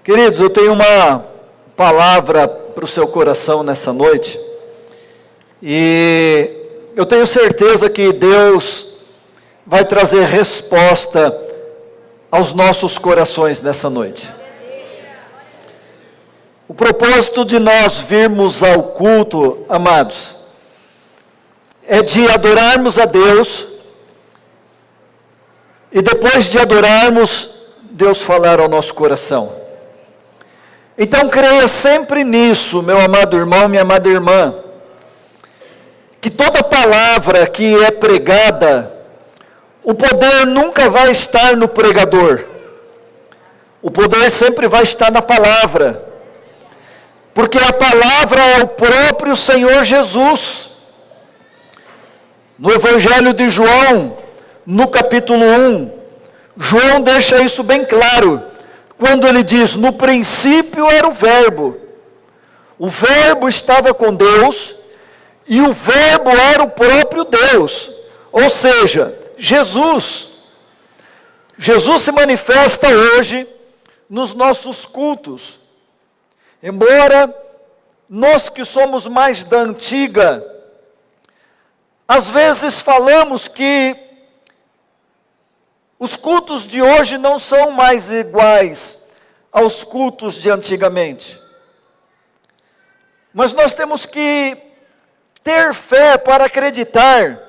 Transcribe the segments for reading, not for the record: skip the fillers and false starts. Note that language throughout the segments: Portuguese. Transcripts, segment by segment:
Queridos, eu tenho uma palavra para o seu coração nessa noite, e eu tenho certeza que Deus vai trazer resposta aos nossos corações nessa noite. O propósito de nós virmos ao culto, amados, é de adorarmos a Deus, e depois de adorarmos, Deus falar ao nosso coração. Então creia sempre nisso, meu amado irmão, minha amada irmã, que toda palavra que é pregada, o poder nunca vai estar no pregador, o poder sempre vai estar na palavra, porque a palavra é o próprio Senhor Jesus. No Evangelho de João, no capítulo 1, João deixa isso bem claro, quando ele diz: no princípio era o Verbo estava com Deus, e o Verbo era o próprio Deus, ou seja, Jesus. Jesus se manifesta hoje nos nossos cultos, embora nós que somos mais da antiga, às vezes falamos que os cultos de hoje não são mais iguais aos cultos de antigamente. Mas nós temos que ter fé para acreditar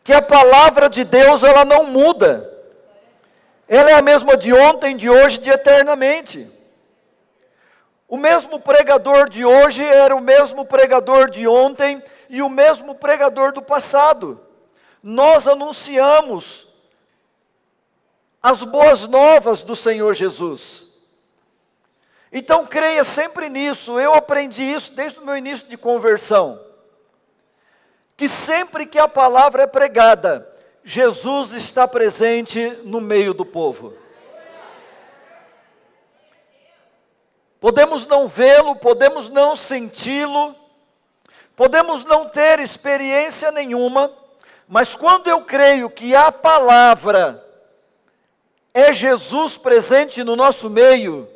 que a palavra de Deus, ela não muda. Ela é a mesma de ontem, de hoje, de eternamente. O mesmo pregador de hoje era o mesmo pregador de ontem e o mesmo pregador do passado. Nós anunciamos as boas novas do Senhor Jesus. Então creia sempre nisso. Eu aprendi isso desde o meu início de conversão, que sempre que a palavra é pregada, Jesus está presente no meio do povo. Podemos não vê-lo, podemos não senti-lo, podemos não ter experiência nenhuma, mas quando eu creio que a palavra é Jesus presente no nosso meio,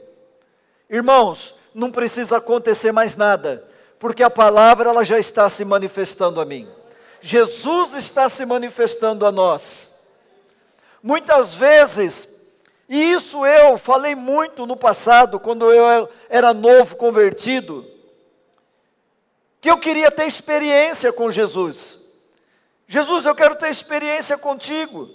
irmãos, não precisa acontecer mais nada, porque a palavra ela já está se manifestando a mim. Jesus está se manifestando a nós. Muitas vezes, e isso eu falei muito no passado, quando eu era novo convertido, que eu queria ter experiência com Jesus. Jesus, eu quero ter experiência contigo.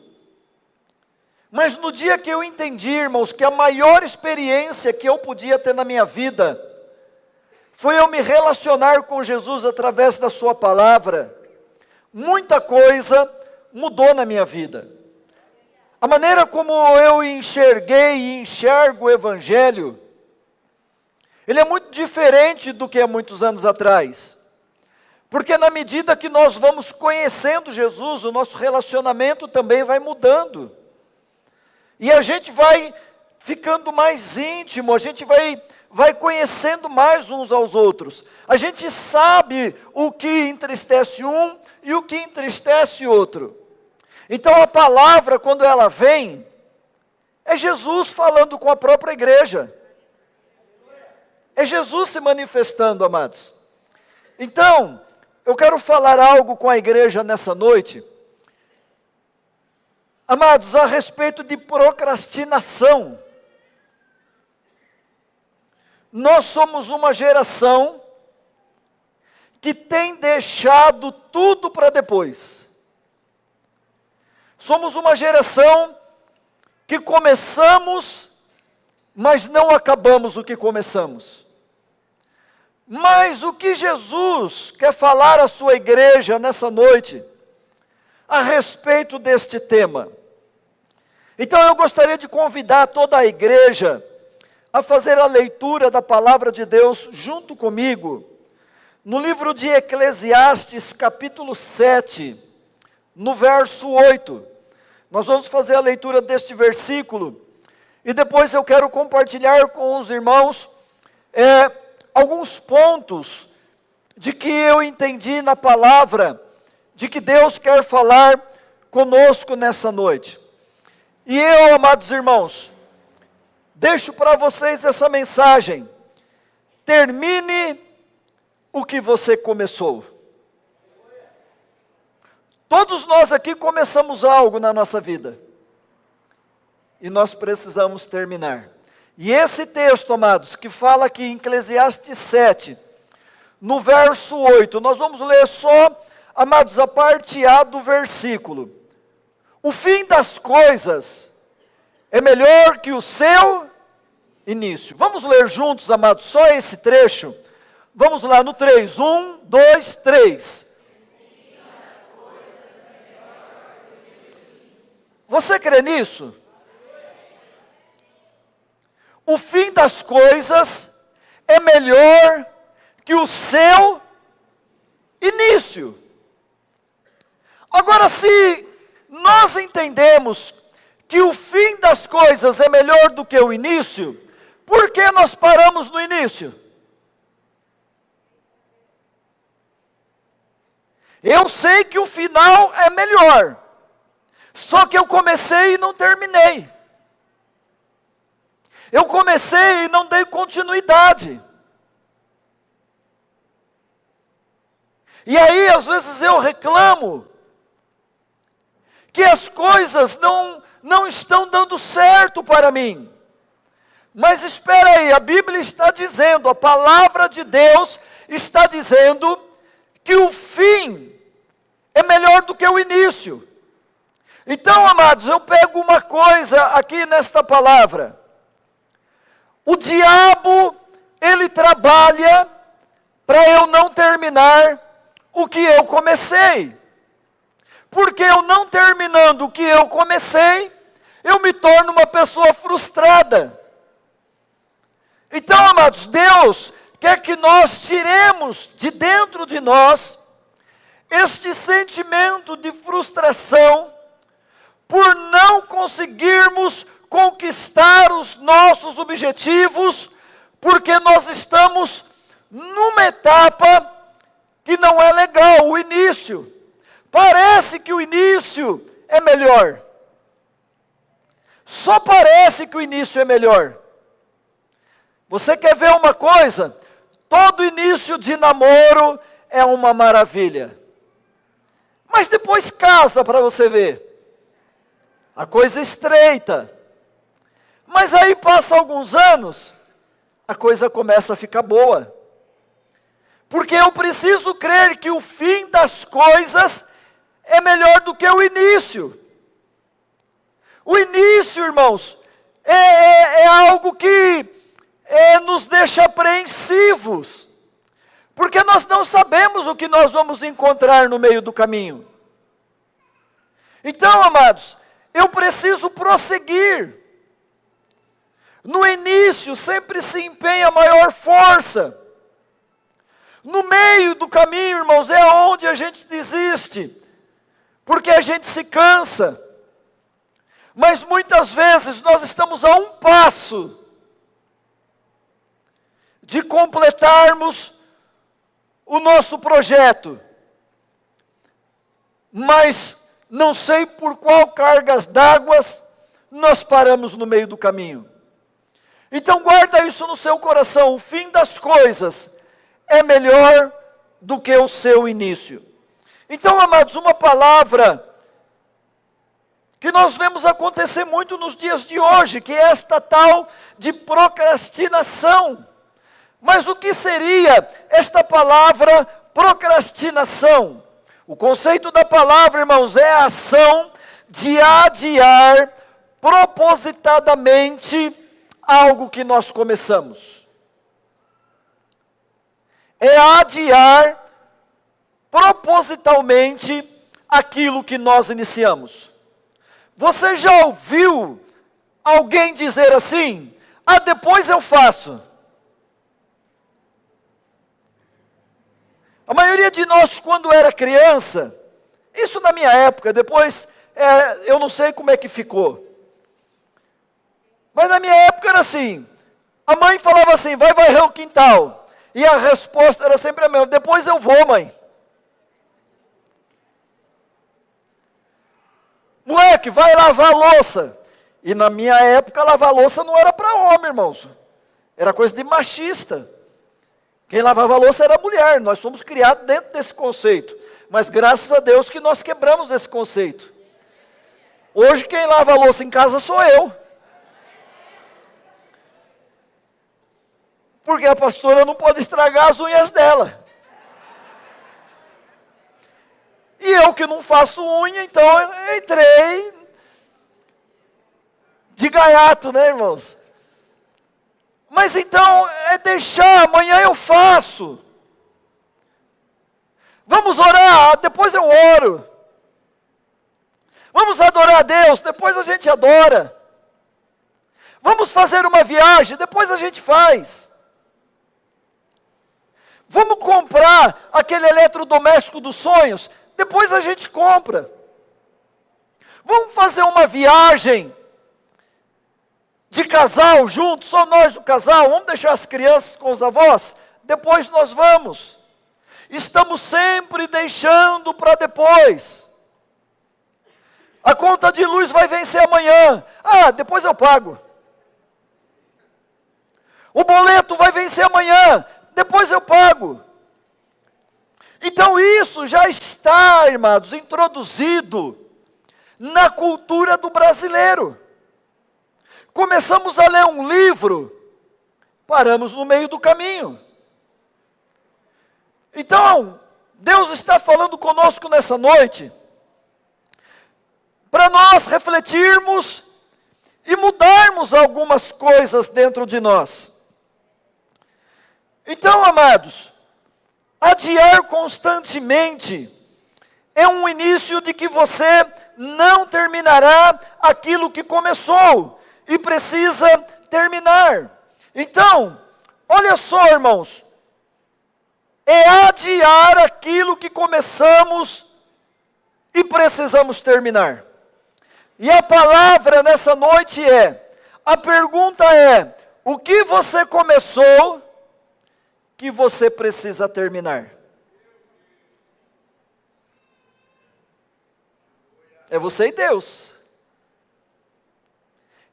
Mas no dia que eu entendi, irmãos, que a maior experiência que eu podia ter na minha vida foi eu me relacionar com Jesus através da sua palavra, muita coisa mudou na minha vida. A maneira como eu enxerguei e enxergo o Evangelho, ele é muito diferente do que há muitos anos atrás. Porque na medida que nós vamos conhecendo Jesus, o nosso relacionamento também vai mudando. E a gente vai ficando mais íntimo, a gente vai conhecendo mais uns aos outros. A gente sabe o que entristece um e o que entristece outro. Então a palavra, quando ela vem, é Jesus falando com a própria igreja. É Jesus se manifestando, amados. Então, eu quero falar algo com a igreja nessa noite, amados, a respeito de procrastinação. Nós somos uma geração que tem deixado tudo para depois. Somos uma geração que começamos, mas não acabamos o que começamos. Mas o que Jesus quer falar à sua igreja nessa noite, a respeito deste tema? Então eu gostaria de convidar toda a igreja a fazer a leitura da palavra de Deus junto comigo, no livro de Eclesiastes, capítulo 7, no verso 8. Nós vamos fazer a leitura deste versículo, e depois eu quero compartilhar com os irmãos alguns pontos de que eu entendi na palavra, de que Deus quer falar conosco nessa noite. E eu, amados irmãos, deixo para vocês essa mensagem: termine o que você começou. Todos nós aqui começamos algo na nossa vida, e nós precisamos terminar. E esse texto, amados, que fala aqui em Eclesiastes 7, no verso 8, nós vamos ler só, amados, a parte A do versículo. O fim das coisas é melhor que o seu início. Vamos ler juntos, amados, só esse trecho. Vamos lá no 3, 1, 2, 3. Você crê nisso? O fim das coisas é melhor que o seu início. Agora, se nós entendemos que o fim das coisas é melhor do que o início, por que nós paramos no início? Eu sei que o final é melhor, só que eu comecei e não terminei. Eu comecei e não dei continuidade. E aí, às vezes, eu reclamo que as coisas não estão dando certo para mim. Mas espera aí, a Bíblia está dizendo, a palavra de Deus está dizendo que o fim é melhor do que o início. Então, amados, eu pego uma coisa aqui nesta palavra. O diabo, ele trabalha para eu não terminar o que eu comecei. Porque eu não terminando o que eu comecei, eu me torno uma pessoa frustrada. Então, amados, Deus quer que nós tiremos de dentro de nós este sentimento de frustração por não conseguirmos conquistar os nossos objetivos, porque nós estamos numa etapa que não é legal, o início. Parece que o início é melhor. Só parece que o início é melhor. Você quer ver uma coisa? Todo início de namoro é uma maravilha. Mas depois casa para você ver. A coisa estreita. Mas aí passa alguns anos, a coisa começa a ficar boa. Porque eu preciso crer que o fim das coisas é melhor do que o início. O início, irmãos, é algo que nos deixa apreensivos. Porque nós não sabemos o que nós vamos encontrar no meio do caminho. Então, amados, eu preciso prosseguir. No início sempre se empenha maior força. No meio do caminho, irmãos, é onde a gente desiste. Porque a gente se cansa. Mas muitas vezes nós estamos a um passo de completarmos o nosso projeto. Mas não sei por qual cargas d'água nós paramos no meio do caminho. Então guarda isso no seu coração. O fim das coisas é melhor do que o seu início. Então, amados, uma palavra que nós vemos acontecer muito nos dias de hoje, que é esta tal de procrastinação. Mas o que seria esta palavra procrastinação? O conceito da palavra, irmãos, é a ação de adiar propositadamente algo que nós começamos. É adiar propositalmente aquilo que nós iniciamos. Você já ouviu alguém dizer assim: ah, depois eu faço? A maioria de nós, quando era criança, isso na minha época, depois eu não sei como é que ficou. Mas na minha época era assim, a mãe falava assim: vai varrer o quintal. E a resposta era sempre a mesma: depois eu vou, mãe. Moleque, vai lavar a louça. E na minha época, lavar louça não era para homem, irmãos. Era coisa de machista. Quem lavava louça era a mulher. Nós fomos criados dentro desse conceito. Mas graças a Deus que nós quebramos esse conceito. Hoje quem lava a louça em casa sou eu. Porque a pastora não pode estragar as unhas dela. E eu que não faço unha, então eu entrei de gaiato, né, irmãos? Mas então é deixar, amanhã eu faço. Vamos orar, depois eu oro. Vamos adorar a Deus, depois a gente adora. Vamos fazer uma viagem, depois a gente faz. Vamos comprar aquele eletrodoméstico dos sonhos, depois a gente compra. Vamos fazer uma viagem de casal junto, só nós o casal, vamos deixar as crianças com os avós, depois nós vamos. Estamos sempre deixando para depois. A conta de luz vai vencer amanhã. Depois eu pago. O boleto vai vencer amanhã. Depois eu pago. Então isso já está, irmãos, introduzido na cultura do brasileiro. Começamos a ler um livro, paramos no meio do caminho. Então, Deus está falando conosco nessa noite, para nós refletirmos e mudarmos algumas coisas dentro de nós. Então, amados, adiar constantemente é um início de que você não terminará aquilo que começou e precisa terminar. Então, olha só, irmãos, é adiar aquilo que começamos e precisamos terminar. E a palavra nessa noite a pergunta é, o que você começou que você precisa terminar? É você e Deus.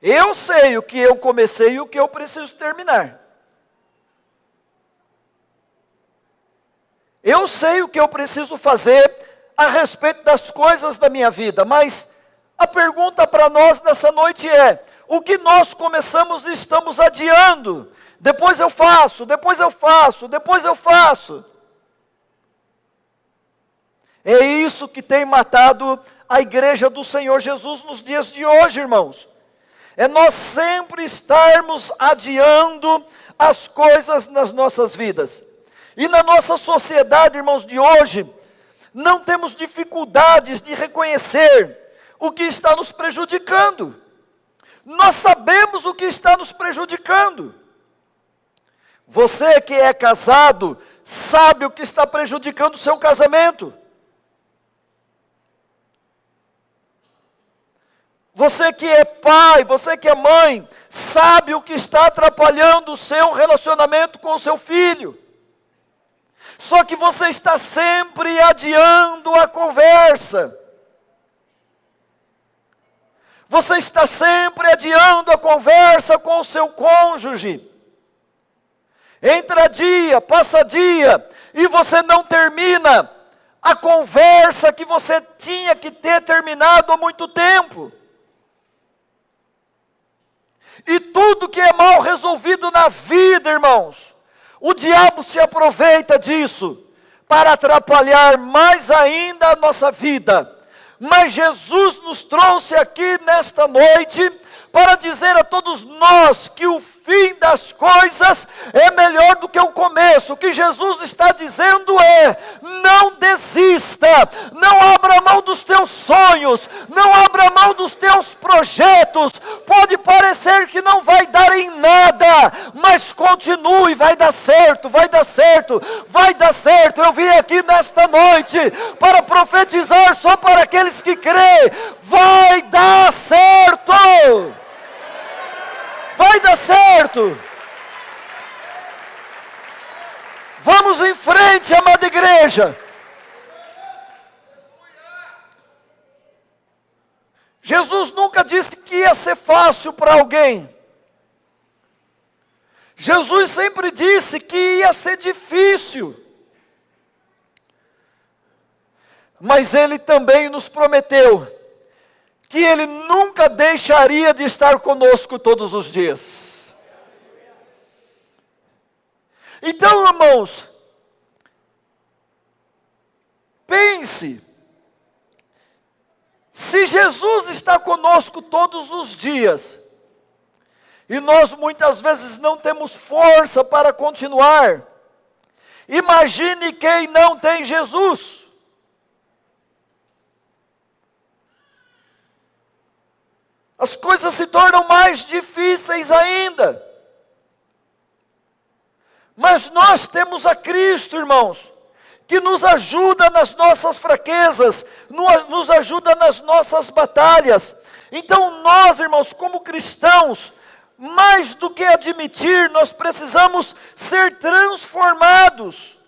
Eu sei o que eu comecei e o que eu preciso terminar. Eu sei o que eu preciso fazer a respeito das coisas da minha vida, mas a pergunta para nós nessa noite é, o que nós começamos e estamos adiando? Depois eu faço, depois eu faço, depois eu faço. É isso que tem matado a igreja do Senhor Jesus nos dias de hoje, irmãos. É nós sempre estarmos adiando as coisas nas nossas vidas. E na nossa sociedade, irmãos, de hoje, não temos dificuldades de reconhecer o que está nos prejudicando. Nós sabemos o que está nos prejudicando. Você que é casado, sabe o que está prejudicando o seu casamento. Você que é pai, você que é mãe, sabe o que está atrapalhando o seu relacionamento com o seu filho. Só que você está sempre adiando a conversa. Você está sempre adiando a conversa com o seu cônjuge. Entra dia, passa dia, e você não termina a conversa que você tinha que ter terminado há muito tempo. E tudo que é mal resolvido na vida, irmãos, o diabo se aproveita disso para atrapalhar mais ainda a nossa vida. Mas Jesus nos trouxe aqui nesta noite para dizer a todos nós que o fim das coisas é melhor do que o começo. O que Jesus está dizendo é, não desista, não abra mão dos teus sonhos, não abra mão dos teus projetos. Pode parecer que não vai dar em nada, mas continue, vai dar certo, vai dar certo, vai dar certo. Eu vim aqui nesta noite para profetizar só para aqueles que creem, vai dar certo. Vai dar certo. Vamos em frente, amada igreja. Jesus nunca disse que ia ser fácil para alguém. Jesus sempre disse que ia ser difícil. Mas Ele também nos prometeu que Ele nunca deixaria de estar conosco todos os dias. Então, irmãos, pense, se Jesus está conosco todos os dias, e nós muitas vezes não temos força para continuar, imagine quem não tem Jesus. As coisas se tornam mais difíceis ainda. Mas nós temos a Cristo, irmãos, que nos ajuda nas nossas fraquezas, nos ajuda nas nossas batalhas. Então nós, irmãos, como cristãos, mais do que admitir, nós precisamos ser transformados.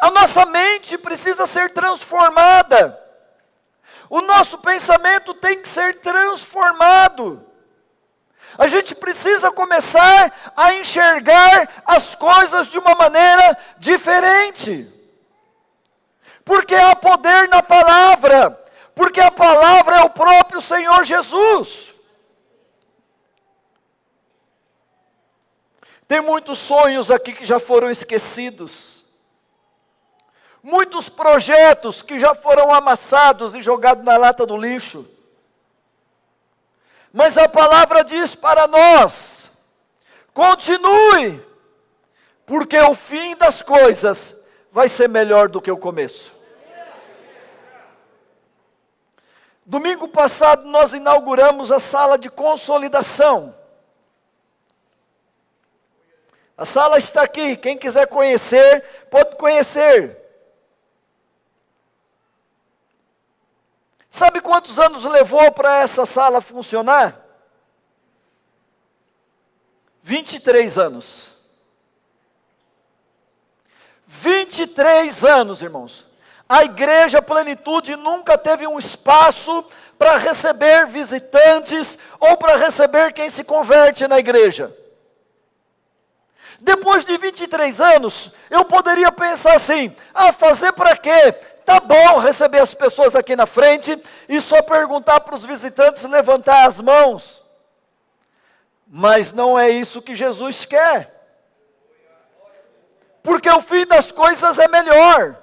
A nossa mente precisa ser transformada. O nosso pensamento tem que ser transformado. A gente precisa começar a enxergar as coisas de uma maneira diferente. Porque há poder na palavra. Porque a palavra é o próprio Senhor Jesus. Tem muitos sonhos aqui que já foram esquecidos. Muitos projetos que já foram amassados e jogados na lata do lixo. Mas a palavra diz para nós: continue, porque o fim das coisas vai ser melhor do que o começo. Domingo passado nós inauguramos a sala de consolidação. A sala está aqui, quem quiser conhecer, pode conhecer. Sabe quantos anos levou para essa sala funcionar? 23 anos. 23 anos, irmãos. A igreja Plenitude nunca teve um espaço para receber visitantes ou para receber quem se converte na igreja. Depois de 23 anos, eu poderia pensar assim: fazer para quê? Tá bom receber as pessoas aqui na frente e só perguntar para os visitantes levantar as mãos. Mas não é isso que Jesus quer. Porque o fim das coisas é melhor.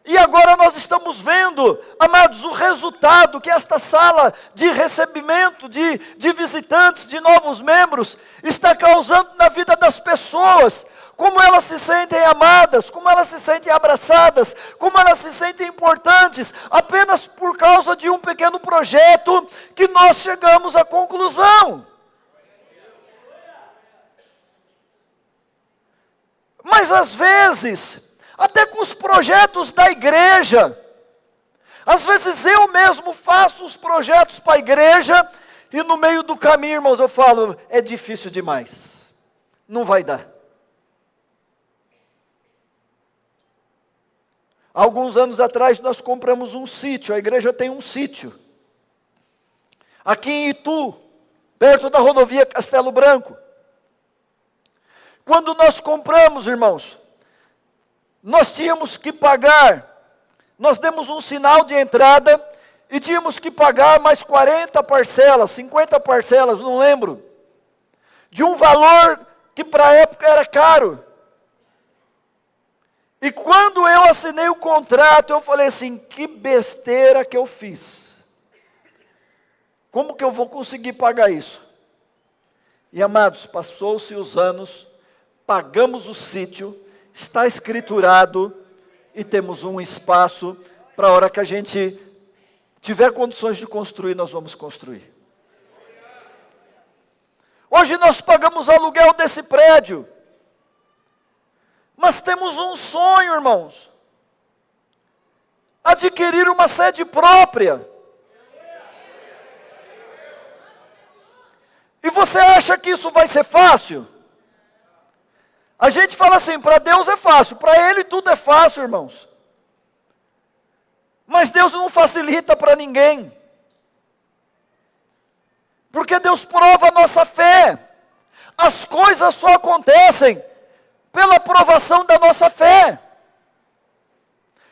E agora nós estamos vendo, amados, o resultado que esta sala de recebimento de visitantes, de novos membros, está causando na vida das pessoas. Como elas se sentem amadas, como elas se sentem abraçadas, como elas se sentem importantes, apenas por causa de um pequeno projeto que nós chegamos à conclusão. Mas às vezes, até com os projetos da igreja, às vezes eu mesmo faço os projetos para a igreja, e no meio do caminho, irmãos, eu falo: é difícil demais, não vai dar. Alguns anos atrás nós compramos um sítio, a igreja tem um sítio, aqui em Itu, perto da rodovia Castelo Branco. Quando nós compramos, irmãos, nós tínhamos que pagar, nós demos um sinal de entrada e tínhamos que pagar mais 40 parcelas, 50 parcelas, não lembro, de um valor que para a época era caro. E quando eu assinei o contrato, eu falei assim: que besteira que eu fiz. Como que eu vou conseguir pagar isso? E amados, passou-se os anos, pagamos o sítio, está escriturado e temos um espaço para a hora que a gente tiver condições de construir, nós vamos construir. Hoje nós pagamos aluguel desse prédio. Mas temos um sonho, irmãos: adquirir uma sede própria. E você acha que isso vai ser fácil? A gente fala assim: para Deus é fácil, para Ele tudo é fácil, irmãos. Mas Deus não facilita para ninguém. Porque Deus prova a nossa fé. As coisas só acontecem pela provação da nossa fé.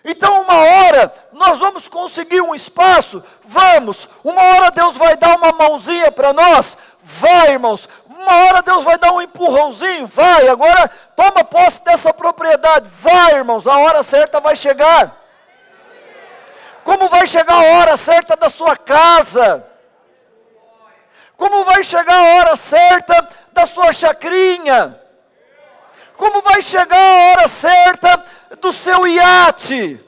Então uma hora nós vamos conseguir um espaço, vamos. Uma hora Deus vai dar uma mãozinha para nós, vai, irmãos. Uma hora Deus vai dar um empurrãozinho, vai. Agora toma posse dessa propriedade, vai, irmãos. A hora certa vai chegar. Como vai chegar a hora certa da sua casa? Como vai chegar a hora certa da sua chacrinha? Como vai chegar a hora certa do seu iate?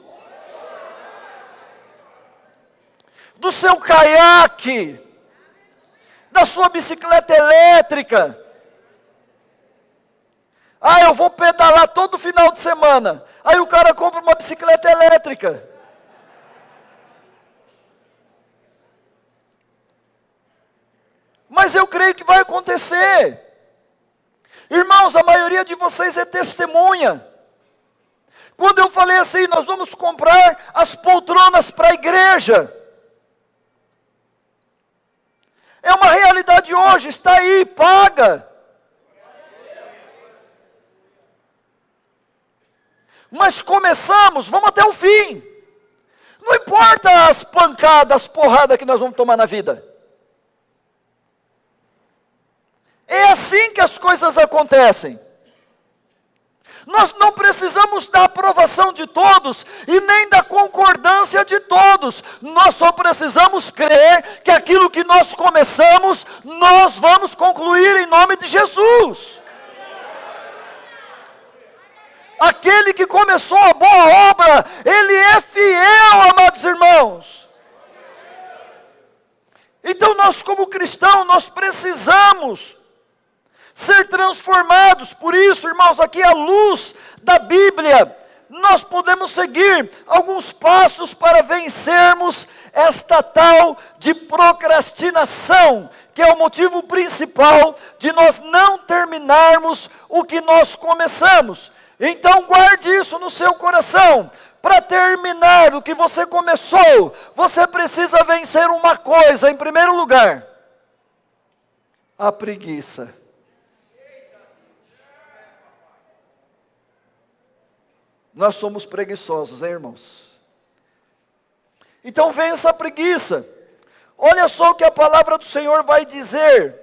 Do seu caiaque? Da sua bicicleta elétrica? Ah, eu vou pedalar todo final de semana. Aí o cara compra uma bicicleta elétrica. Mas eu creio que vai acontecer. Irmãos, a maioria de vocês é testemunha. Quando eu falei assim, nós vamos comprar as poltronas para a igreja. É uma realidade hoje, está aí, paga. Mas começamos, vamos até o fim. Não importa as pancadas, as porradas que nós vamos tomar na vida. É assim que as coisas acontecem. Nós não precisamos da aprovação de todos e nem da concordância de todos. Nós só precisamos crer que aquilo que nós começamos, nós vamos concluir em nome de Jesus. Aquele que começou a boa obra, ele é fiel, amados irmãos. Então nós como cristãos, nós precisamos ser transformados. Por isso, irmãos, aqui à luz da Bíblia, nós podemos seguir alguns passos para vencermos esta tal de procrastinação, que é o motivo principal de nós não terminarmos o que nós começamos. Então guarde isso no seu coração. Para terminar o que você começou, você precisa vencer uma coisa, em primeiro lugar: a preguiça. Nós somos preguiçosos, hein, irmãos? Então vença a preguiça. Olha só o que a palavra do Senhor vai dizer.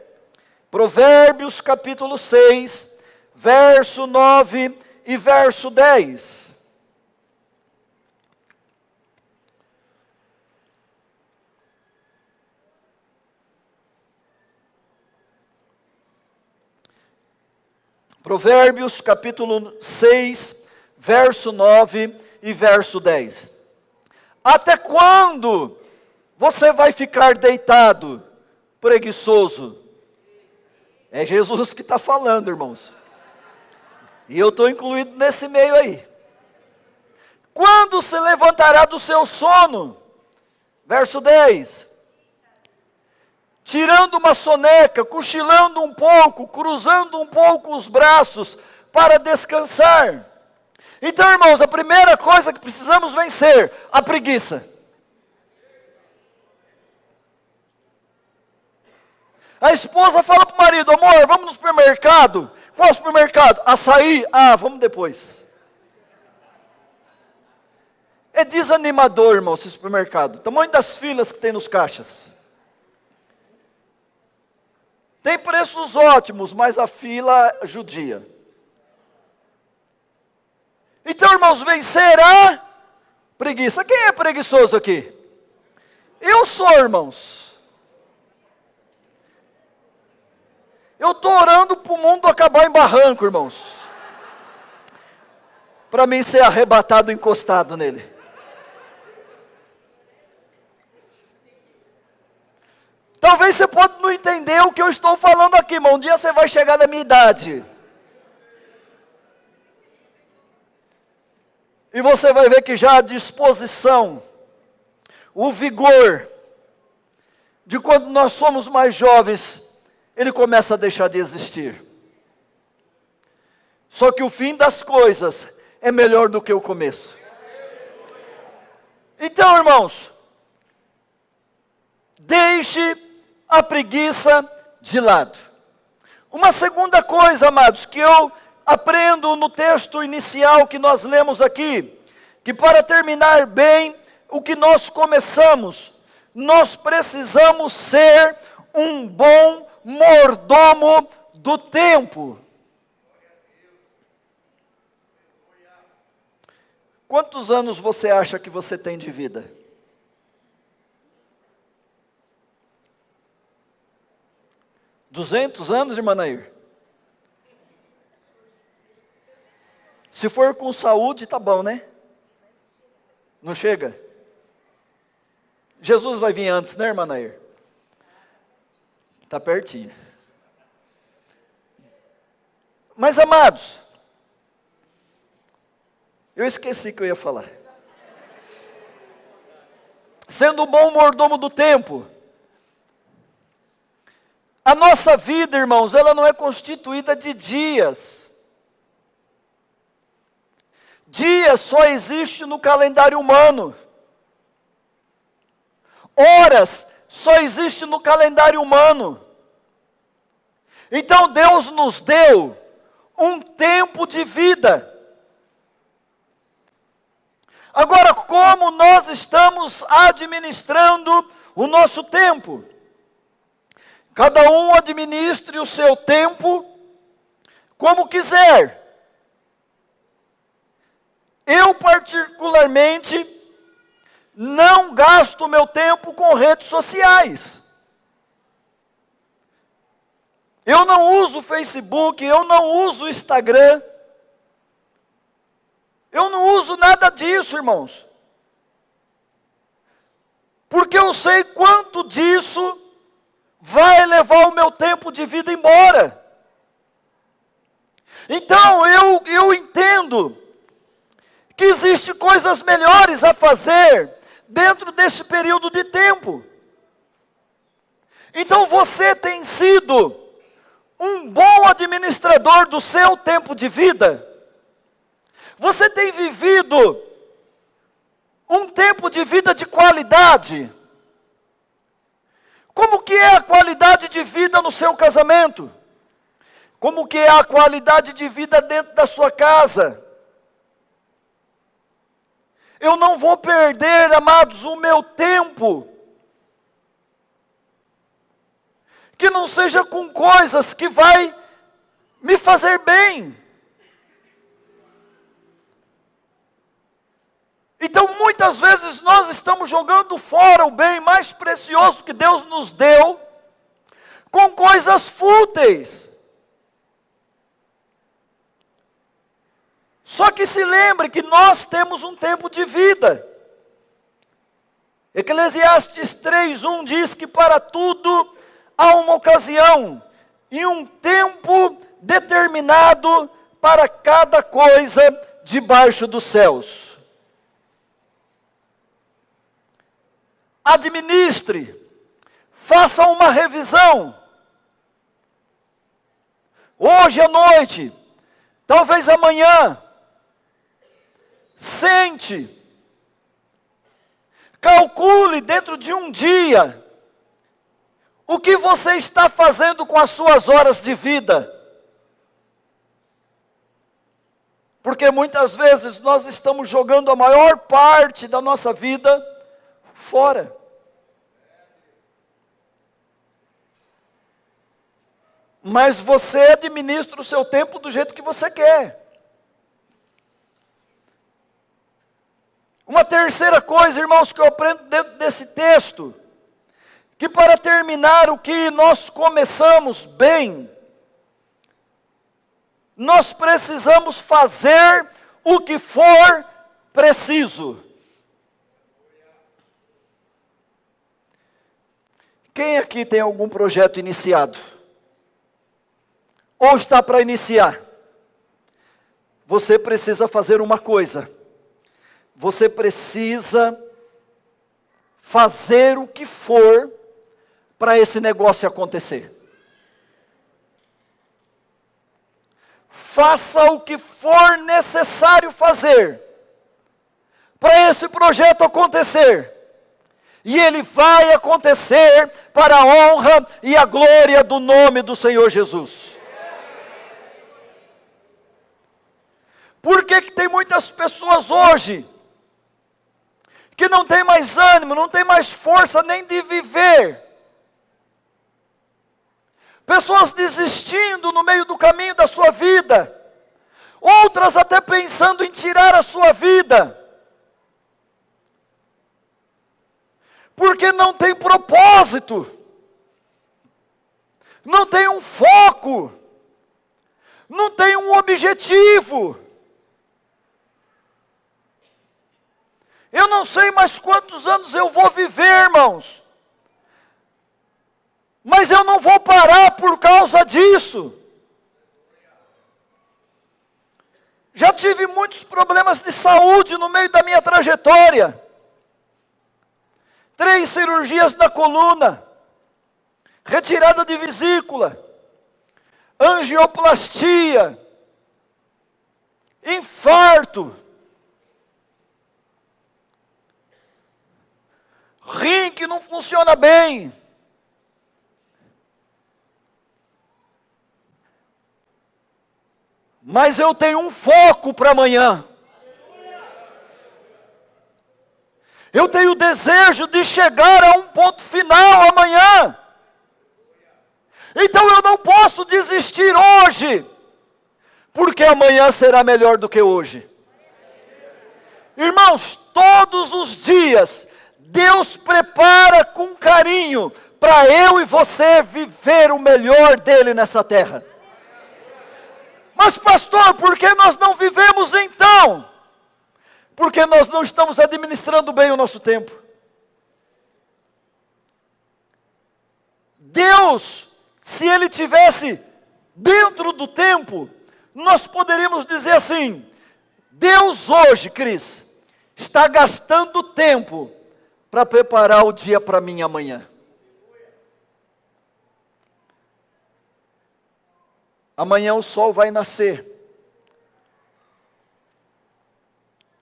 Provérbios capítulo 6, verso 9 e verso 10. Provérbios capítulo 6, verso 9 e verso 10. Até quando você vai ficar deitado, preguiçoso? É Jesus que está falando, irmãos. E eu estou incluído nesse meio aí. Quando se levantará do seu sono? Verso 10. Tirando uma soneca, cochilando um pouco, cruzando um pouco os braços para descansar. Então, irmãos, a primeira coisa que precisamos vencer, a preguiça. A esposa fala para o marido: amor, vamos no supermercado. Qual supermercado? Açaí? Ah, vamos depois. É desanimador, irmão, esse supermercado. O tamanho das filas que tem nos caixas. Tem preços ótimos, mas a fila judia. Então, irmãos, vencer a preguiça. Quem é preguiçoso aqui? Eu sou, irmãos. Eu estou orando para o mundo acabar em barranco, irmãos. Para mim ser arrebatado, encostado nele. Talvez você pode não entender o que eu estou falando aqui, irmão. Um dia você vai chegar na minha idade. E você vai ver que já a disposição, o vigor, de quando nós somos mais jovens, ele começa a deixar de existir. Só que o fim das coisas é melhor do que o começo. Então, irmãos, deixe a preguiça de lado. Uma segunda coisa, amados, que eu aprendo no texto inicial que nós lemos aqui, que para terminar bem o que nós começamos, nós precisamos ser um bom mordomo do tempo. Quantos anos você acha que você tem de vida? $200, irmã Nair? Se for com saúde, tá bom, né? Não chega? Jesus vai vir antes, né, irmã Nair? Está pertinho. Mas, amados, eu esqueci que eu ia falar. Sendo um bom mordomo do tempo, a nossa vida, irmãos, ela não é constituída de dias. Dias só existe no calendário humano. Horas só existe no calendário humano. Então Deus nos deu um tempo de vida. Agora, como nós estamos administrando o nosso tempo? Cada um administre o seu tempo como quiser. Eu, particularmente, não gasto meu tempo com redes sociais. Eu não uso o Facebook, eu não uso o Instagram. Eu não uso nada disso, irmãos. Porque eu sei quanto disso vai levar o meu tempo de vida embora. Então, eu entendo que existem coisas melhores a fazer dentro desse período de tempo. Então, você tem sido um bom administrador do seu tempo de vida? Você tem vivido um tempo de vida de qualidade? Como que é a qualidade de vida no seu casamento? Como que é a qualidade de vida dentro da sua casa? Eu não vou perder, amados, o meu tempo, que não seja com coisas que vai me fazer bem. Então, muitas vezes nós estamos jogando fora o bem mais precioso que Deus nos deu, com coisas fúteis. Só que se lembre que nós temos um tempo de vida. Eclesiastes 3:1 diz que para tudo há uma ocasião e um tempo determinado para cada coisa debaixo dos céus. Administre, faça uma revisão. Hoje à noite, talvez amanhã, sente, calcule dentro de um dia, o que você está fazendo com as suas horas de vida. Porque muitas vezes nós estamos jogando a maior parte da nossa vida fora. Mas você administra o seu tempo do jeito que você quer. Uma terceira coisa, irmãos, que eu aprendo dentro desse texto, que para terminar o que nós começamos bem, nós precisamos fazer o que for preciso. Quem aqui tem algum projeto iniciado? Ou está para iniciar? Você precisa fazer uma coisa. Você precisa fazer o que for para esse negócio acontecer. Faça o que for necessário fazer para esse projeto acontecer. E ele vai acontecer para a honra e a glória do nome do Senhor Jesus. Por que tem muitas pessoas hoje que não tem mais ânimo, não tem mais força nem de viver? Pessoas desistindo no meio do caminho da sua vida. Outras até pensando em tirar a sua vida. Porque não tem propósito. Não tem um foco. Não tem um objetivo. Eu não sei mais quantos anos eu vou viver, irmãos. Mas eu não vou parar por causa disso. Já tive muitos problemas de saúde no meio da minha trajetória. 3 cirurgias na coluna, retirada de vesícula, angioplastia, infarto, rim que não funciona bem. Mas eu tenho um foco para amanhã. Eu tenho o desejo de chegar a um ponto final amanhã. Então eu não posso desistir hoje, porque amanhã será melhor do que hoje. Irmãos, todos os dias, Deus prepara com carinho para eu e você viver o melhor dele nessa terra. Mas pastor, por que nós não vivemos então? Porque nós não estamos administrando bem o nosso tempo. Deus, se Ele tivesse dentro do tempo, nós poderíamos dizer assim: Deus hoje, Cris, está gastando tempo para preparar o dia para mim amanhã. Amanhã o sol vai nascer.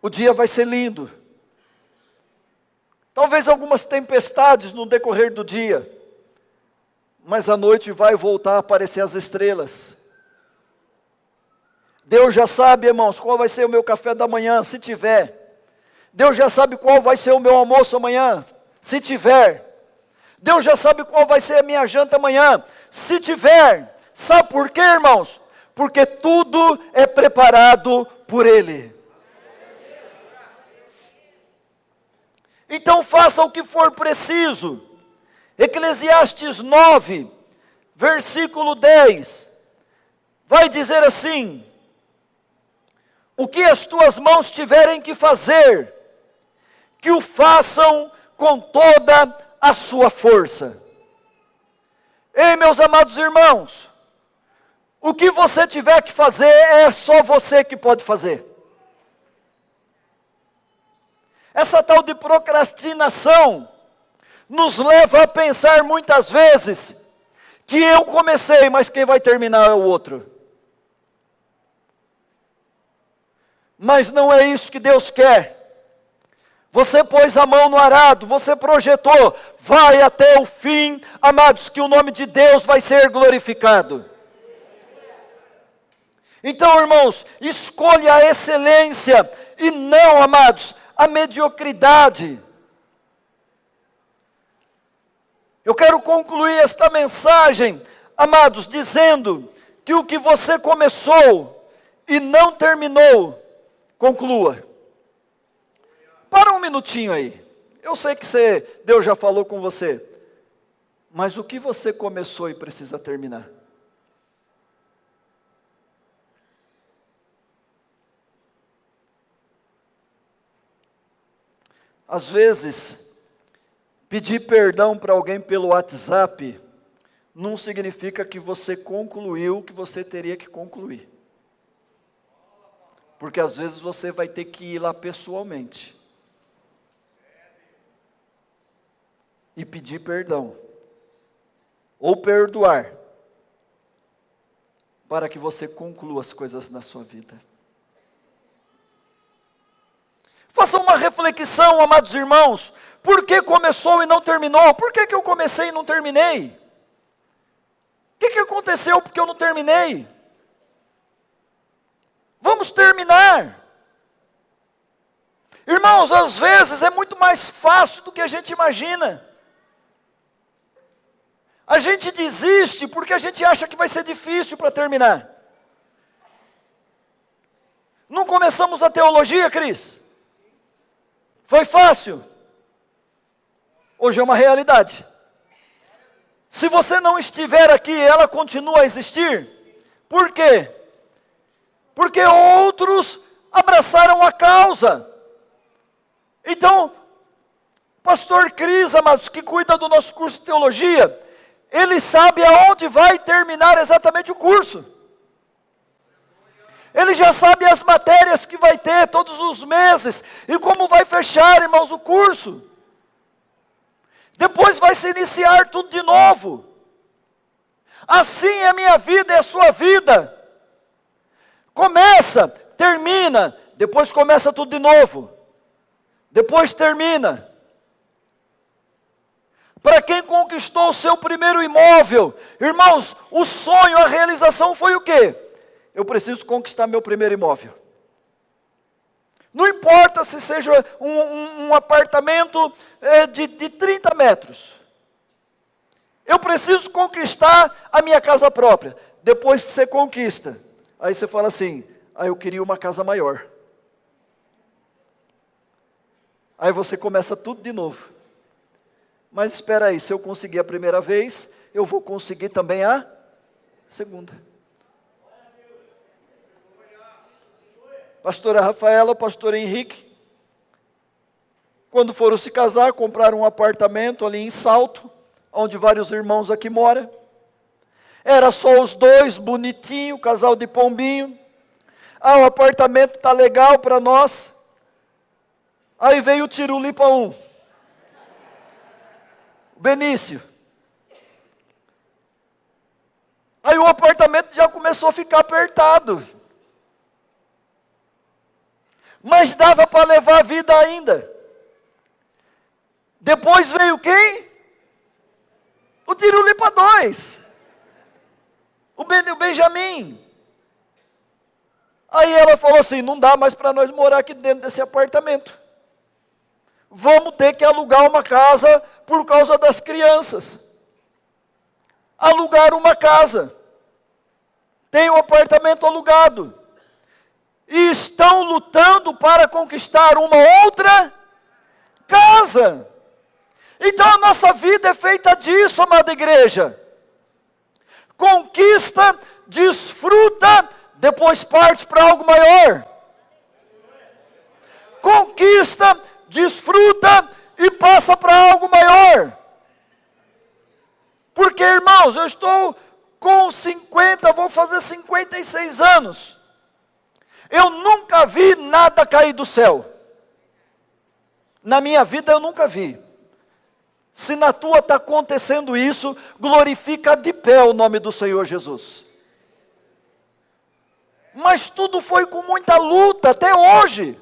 O dia vai ser lindo. Talvez algumas tempestades no decorrer do dia. Mas à noite vai voltar a aparecer as estrelas. Deus já sabe, irmãos, qual vai ser o meu café da manhã, se tiver. Deus já sabe qual vai ser o meu almoço amanhã, se tiver. Deus já sabe qual vai ser a minha janta amanhã, se tiver. Sabe por quê, irmãos? Porque tudo é preparado por Ele. Então faça o que for preciso. Eclesiastes 9, versículo 10, vai dizer assim: o que as tuas mãos tiverem que fazer, que o façam com toda a sua força. Ei, meus amados irmãos, o que você tiver que fazer, é só você que pode fazer. Essa tal de procrastinação nos leva a pensar muitas vezes que eu comecei, mas quem vai terminar é o outro. Mas não é isso que Deus quer. Você pôs a mão no arado, você projetou, vai até o fim, amados, que o nome de Deus vai ser glorificado. Então, irmãos, escolha a excelência e não, amados, a mediocridade. Eu quero concluir esta mensagem, amados, dizendo que o que você começou e não terminou, conclua. Para um minutinho aí. Eu sei que Deus já falou com você, mas o que você começou e precisa terminar? Às vezes, pedir perdão para alguém pelo WhatsApp não significa que você concluiu o que você teria que concluir. Porque às vezes você vai ter que ir lá pessoalmente e pedir perdão, ou perdoar, para que você conclua as coisas na sua vida. Faça uma reflexão, amados irmãos. Por que começou e não terminou? Por que eu comecei e não terminei? O que aconteceu porque eu não terminei? Vamos terminar. Irmãos, às vezes é muito mais fácil do que a gente imagina. A gente desiste porque a gente acha que vai ser difícil para terminar. Não começamos a teologia, Cris? Foi fácil? Hoje é uma realidade. Se você não estiver aqui, ela continua a existir. Por quê? Porque outros abraçaram a causa. Então, pastor Cris, amados, que cuida do nosso curso de teologia, ele sabe aonde vai terminar exatamente o curso. Ele já sabe as matérias que vai ter todos os meses e como vai fechar, irmãos, o curso. Depois vai se iniciar tudo de novo. Assim é a minha vida e a sua vida. Começa, termina, depois começa tudo de novo. Depois termina. Para quem conquistou o seu primeiro imóvel, irmãos, o sonho, a realização foi o quê? Eu preciso conquistar meu primeiro imóvel. Não importa se seja um apartamento de 30 metros. Eu preciso conquistar a minha casa própria. Depois que você conquista, aí você fala assim, eu queria uma casa maior. Aí você começa tudo de novo. Mas espera aí, se eu conseguir a primeira vez, eu vou conseguir também a segunda. Pastora Rafaela, pastor Henrique, quando foram se casar, compraram um apartamento ali em Salto, onde vários irmãos aqui moram. Era só os dois, bonitinho, casal de pombinho. O apartamento está legal para nós. Aí veio o Tirulipa 1. Benício. Aí o apartamento já começou a ficar apertado. Mas dava para levar a vida ainda. Depois veio quem? O Tirulipa 2. O Benjamin. Aí ela falou assim, não dá mais para nós morar aqui dentro desse apartamento. Vamos ter que alugar uma casa por causa das crianças. Alugar uma casa. Tem um apartamento alugado. E estão lutando para conquistar uma outra casa. Então a nossa vida é feita disso, amada igreja. Conquista, desfruta, depois parte para algo maior. Conquista, desfruta e passa para algo maior. Porque, irmãos, eu estou com 50, vou fazer 56 anos. Eu nunca vi nada cair do céu. Na minha vida eu nunca vi. Se na tua está acontecendo isso, glorifica de pé o nome do Senhor Jesus. Mas tudo foi com muita luta até hoje.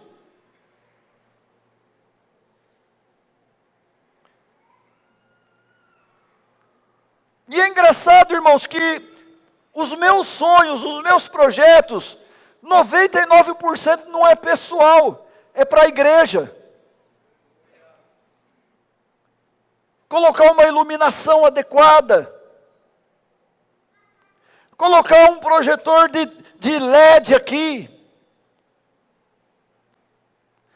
E é engraçado, irmãos, que os meus sonhos, os meus projetos, 99% não é pessoal, é para a igreja. Colocar uma iluminação adequada. Colocar um projetor de LED aqui.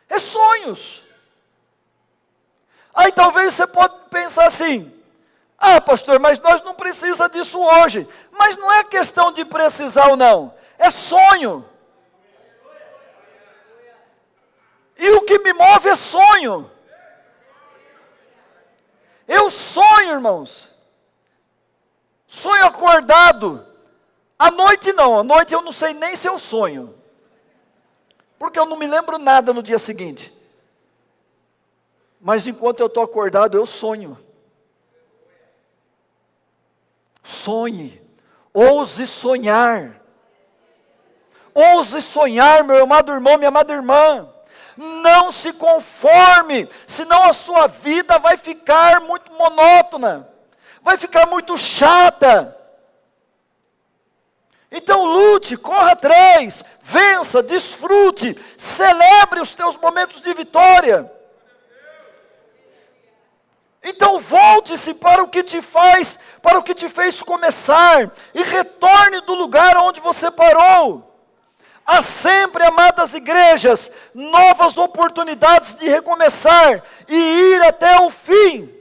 É sonhos. Aí talvez você pode pensar assim, pastor, mas nós não precisamos disso hoje. Mas não é questão de precisar ou não, é sonho. E o que me move é sonho. Eu sonho, irmãos. Sonho acordado. À noite não, à noite eu não sei nem se eu sonho. Porque eu não me lembro nada no dia seguinte. Mas enquanto eu estou acordado, eu sonho. Sonhe, ouse sonhar. Ouse sonhar, meu amado irmão, minha amada irmã. Não se conforme, senão a sua vida vai ficar muito monótona, vai ficar muito chata. Então lute, corra atrás, vença, desfrute, celebre os teus momentos de vitória. Então volte-se para o que te fez começar, e retorne do lugar onde você parou. Há sempre, amadas igrejas, novas oportunidades de recomeçar e ir até o fim.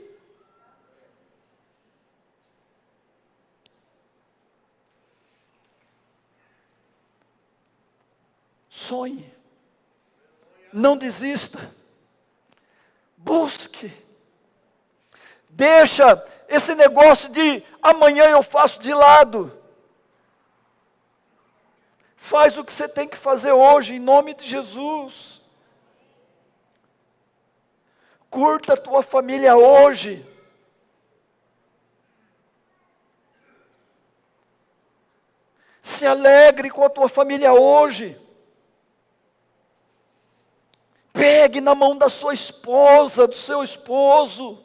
Sonhe, não desista, busque. Deixa esse negócio de amanhã eu faço de lado. Faz o que você tem que fazer hoje, em nome de Jesus. Curta a tua família hoje. Se alegre com a tua família hoje. Pegue na mão da sua esposa, do seu esposo.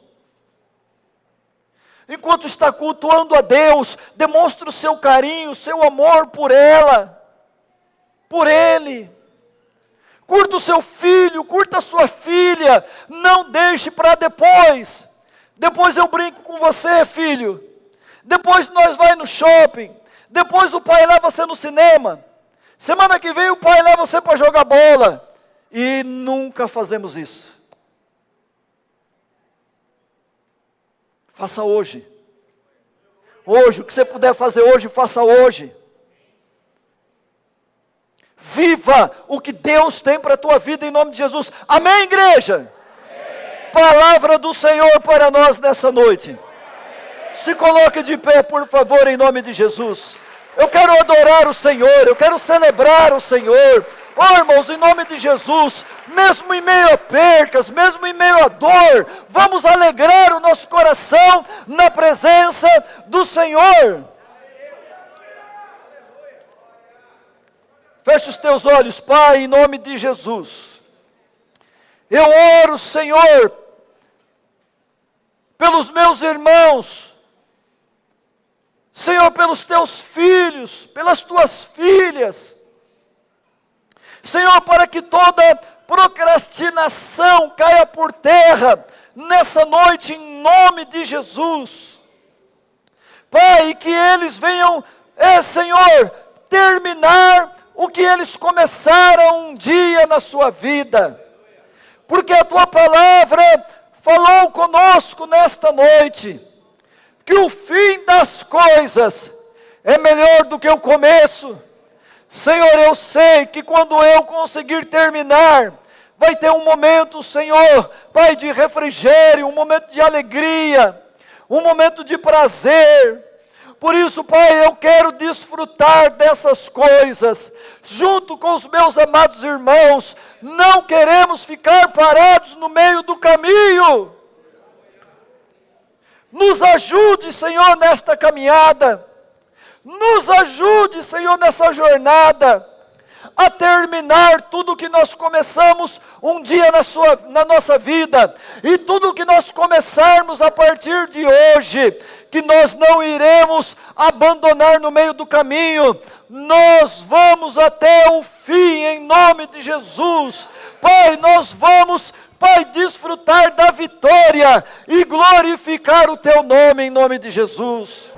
Enquanto está cultuando a Deus, demonstre o seu carinho, o seu amor por ela, por ele. Curta o seu filho, curta a sua filha, não deixe para depois. Depois eu brinco com você, filho. Depois nós vai no shopping. Depois o pai leva você no cinema. Semana que vem o pai leva você para jogar bola. E nunca fazemos isso. Faça hoje. Hoje, o que você puder fazer hoje, faça hoje. Viva o que Deus tem para a tua vida em nome de Jesus. Amém, igreja? Amém. Palavra do Senhor para nós nessa noite. Se coloque de pé, por favor, em nome de Jesus. Eu quero adorar o Senhor, eu quero celebrar o Senhor. Oh, irmãos, em nome de Jesus, mesmo em meio a percas, mesmo em meio a dor, vamos alegrar o nosso coração na presença do Senhor. Feche os teus olhos, Pai, em nome de Jesus. Eu oro, Senhor, pelos meus irmãos, Senhor, pelos teus filhos, pelas tuas filhas, Senhor, para que toda procrastinação caia por terra nessa noite, em nome de Jesus. Pai, que eles venham, Senhor, terminar o que eles começaram um dia na sua vida, porque a tua palavra falou conosco nesta noite, que o fim das coisas é melhor do que o começo. Senhor, eu sei que quando eu conseguir terminar, vai ter um momento, Senhor, Pai, de refrigério, um momento de alegria, um momento de prazer. Por isso, Pai, eu quero desfrutar dessas coisas, junto com os meus amados irmãos. Não queremos ficar parados no meio do caminho. Nos ajude, Senhor, nesta caminhada. Nos ajude, Senhor, nessa jornada, a terminar tudo que nós começamos um dia na nossa vida, e tudo que nós começarmos a partir de hoje, que nós não iremos abandonar no meio do caminho, nós vamos até o fim, em nome de Jesus. Pai, nós vamos, Pai, desfrutar da vitória e glorificar o teu nome, em nome de Jesus.